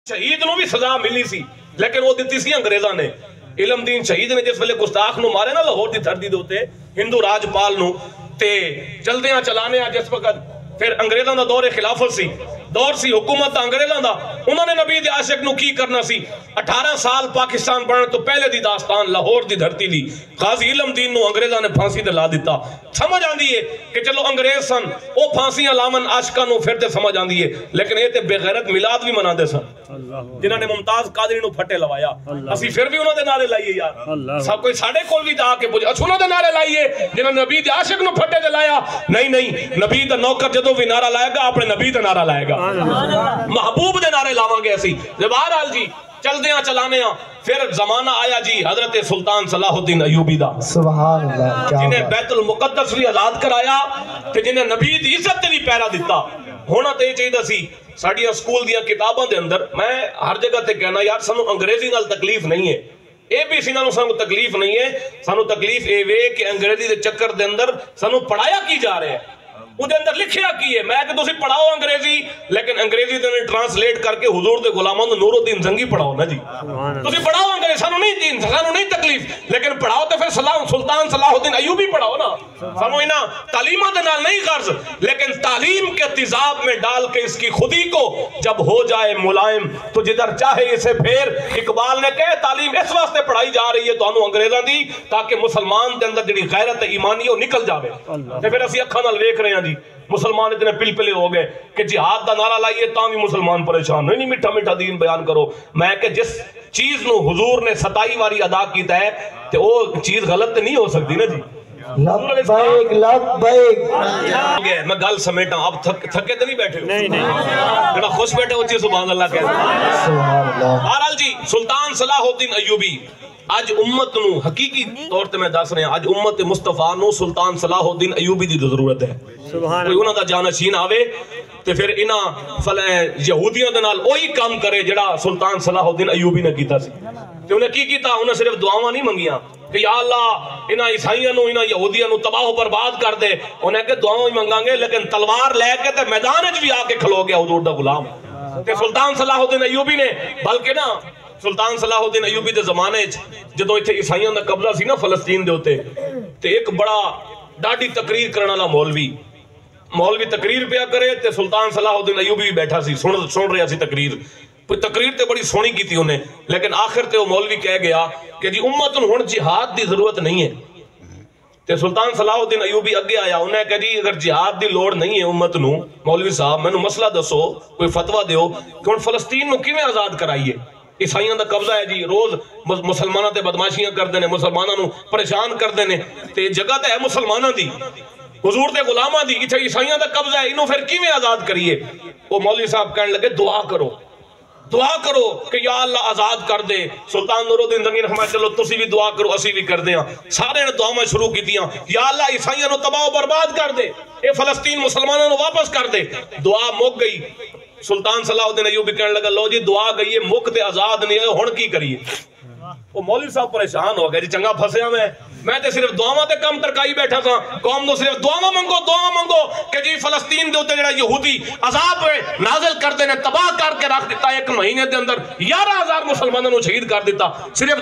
شہید نو بھی سزا ملی سی لیکن وہ دیتی سی انگریزاں نے۔ علم دین شہید نے جس ویلے گستاخ نو مارے نا لاہور دی دھرتی دے اوتے ہندو راج پال نو تے چلدیاں چلانے جس وقت پھر انگریزاں دا دور خلافت سی، دور سی حکومت انگریزاں دا، انہوں نے نبی دے عاشق نو کی کرنا سی۔ 18 سال پاکستان بننے تو پہلے دی داستان لاہور دی دھرتی دی، غازی علم دین نو انگریزاں نے پھانسی تے لا دیتا۔ سمجھ آندی ہے کہ چلو انگریز سن او پھانسیاں لاون عاشقاں نو پھر تے سمجھ آندی ہے، لیکن یہ تے بے غیرت میلاد بھی مناندے سن جنہاں نے ممتاز قادری نو پھٹے لوایا۔ اسی پھر بھی انہوں نے نعرے لائیے یار، سب کوئی ساڑھے کول بھی جا کے پوچھے اچھا انہوں نے نعرے لائیے جنہوں نے نبی دے عاشق نو پھٹے تے لایا؟ نہیں، نبی دا نوکر جدوں بھی نعرہ لائے گا اپنے نبی دا نعرہ لائے گا، محبوب دے نعرے لاواں گے اسی۔ بہرحال جی چلدیاں چلانیاں پھر زمانہ آیا جی حضرت سلطان صلاح الدین ایوبی دا، سبحان اللہ، جنہیں بیت المقدس بھی آزاد کرایا تے جنہیں نبی دی عزت تے بھی پیرا دیتا۔ ہونا تے چاہیے سی ساڈیاں سکول دیاں کتاباں دے اندر، میں ہر جگہ تے کہنا یار سانو انگریزی نال تکلیف نہیں ہے، اے بی سی نالوں سانو تکلیف نہیں ہے، سانو تکلیف اے وے کہ انگریزی دے چکر دے اندر سانو پڑھایا کی جا رہے ہیں، وہ دے اندر لکھیا کی ہے۔ میں کہ تسی پڑھاؤ انگریزی لیکن انگریزی دے ٹرانسلیٹ کر کے حضور دے غلامان نور الدین زنگی پڑھاؤ نا جی، تسی پڑھاؤ انگریزی، سانو نہیں تکلیف، لیکن پڑھاؤ تو پھر سلطان صلاح الدین ایوبی پڑھاؤ نا۔ سانو انہاں تعلیمات دے نال نہیں غرض، لیکن تعلیم کے تیزاب میں ڈال کے اس کی خودی کو جب ہو جائے ملائم تو جدھر چاہے اسے پھیر۔ اقبال نے کہے تعلیم اس واسطے پڑھائی جا رہی ہے تو انہوں انگریزاں دی تاکہ مسلمان دے اندر جڑی غیرت ایمانی ہو نکل جاوے۔ تے پھر اسی اکھاں نال ویکھ رہے ہیں جی مسلمان اتنے پلپلے ہو گئے کہ جہاد دا نعرہ لائیے تاں بھی مسلمان پریشان، نہیں میٹھا میٹھا دین بیان کرو۔ میں کہ جس چیز نو حضور نے 27 واری ادا کیتا ہے تے وہ چیز غلط نہیں ہو سکتی نا جی۔ لبیک لبیک میں گل سمیٹا، آپ تھکے تو نہیں بیٹھے؟ نہیں، جڑا خوش بیٹھے ہو چیز سبحان اللہ کہتے ہیں۔ بہرحال جی سلطان صلاح الدین ایوبی آج امت نو حقیقی طور تے میں دس رہے ہیں، آج امت مصطفیٰ نو سلطان صلاح الدین ایوبی دی ضرورت ہے۔ کوئی انہاں دا جانشین آوے تے پھر انہاں یہودیاں دے نال وہی کام کرے جڑا سلطان صلاح الدین ایوبی نے کیتا سی۔ تے انہیں کی کیتا؟ انہیں صرف دعاواں نہیں منگیاں کہ یا اللہ انہاں عیسائیاں نو انہاں یہودیاں نو تباہ و برباد کر دے، انہیں کہ دعاواں ہی منگاں گے لیکن تلوار لے کے تے میدان وچ بھی آ کے کھلو گیا حضور دا غلام۔ تے سلطان صلاح الدین ایوبی نے بلکہ نا سلطان صلاح الدین ایوبی دے زمانے جدو ایتھے عیسائیاں دا قبضہ سی نا فلسطین دے ہوتے تے ایک بڑا ڈاڈی تقریر کرنا والا مولوی تقریر پیا کرے تے سلطان صلاح الدین ایوبی بھی بیٹھا سی سن رہا سی تقریر تے بڑی سونی کی تھی انہیں، لیکن آخر تے وہ مولوی کہہ گیا کہ جی امت ہن جہاد دی ضرورت نہیں ہے۔ تے سلطان صلاح الدین ایوبی اگے آیا، انہیں کہا جی اگر جہاد دی لوڑ نہیں ہے امت نو، مولوی صاحب میں نو مسئلہ دسو، کوئی فتوہ دیو کہ ہن فلسطین نو کیویں آزاد کرائیے؟ عیسائیاں دا قبضہ ہے جی، روز مسلماناں تے بدماشیاں کردے نے، مسلماناں نو پریشان کردے نے، تے جگہ تے ہے مسلماناں دی، حضور دے غلاماں دی، اتھے عیسائیاں دا قبضہ ہے، انہوں پھر کیویں آزاد کریے؟ وہ مولوی صاحب کہنے لگے دعا کرو کہ یا اللہ آزاد کر دے۔ سلطان نور الدین زنگی نے فرمایا چلو تسی بھی دعا کرو اسی بھی کر دیاں۔ سارے نے دعا میں شروع کی دیاں، یا اللہ عیسائیاں نو تباہ و برباد کر دے، اے فلسطین مسلمانوں نو واپس کر دے۔ دعا مک گئی۔ سلطان صلاح الدین ایوبی کہنے لگا لو جی دعا گئی ہے مک تے آزاد نہیں ہے، ہن کی کریے؟ وہ مولوی صاحب پریشان ہو گئے جی چنگا پھسیا میں تے صرف دعاواں تے کم ترکائی بیٹھا تھا، قوم نو صرف دعاواں منگو کہ جی فلسطین دے اوتے جڑا یہودی عذاب نازل کر دے نے تباہ کر کے رکھ دیتا، 1 مہینے دے اندر 11,000 مسلمانوں نو شہید کر دیتا، صرف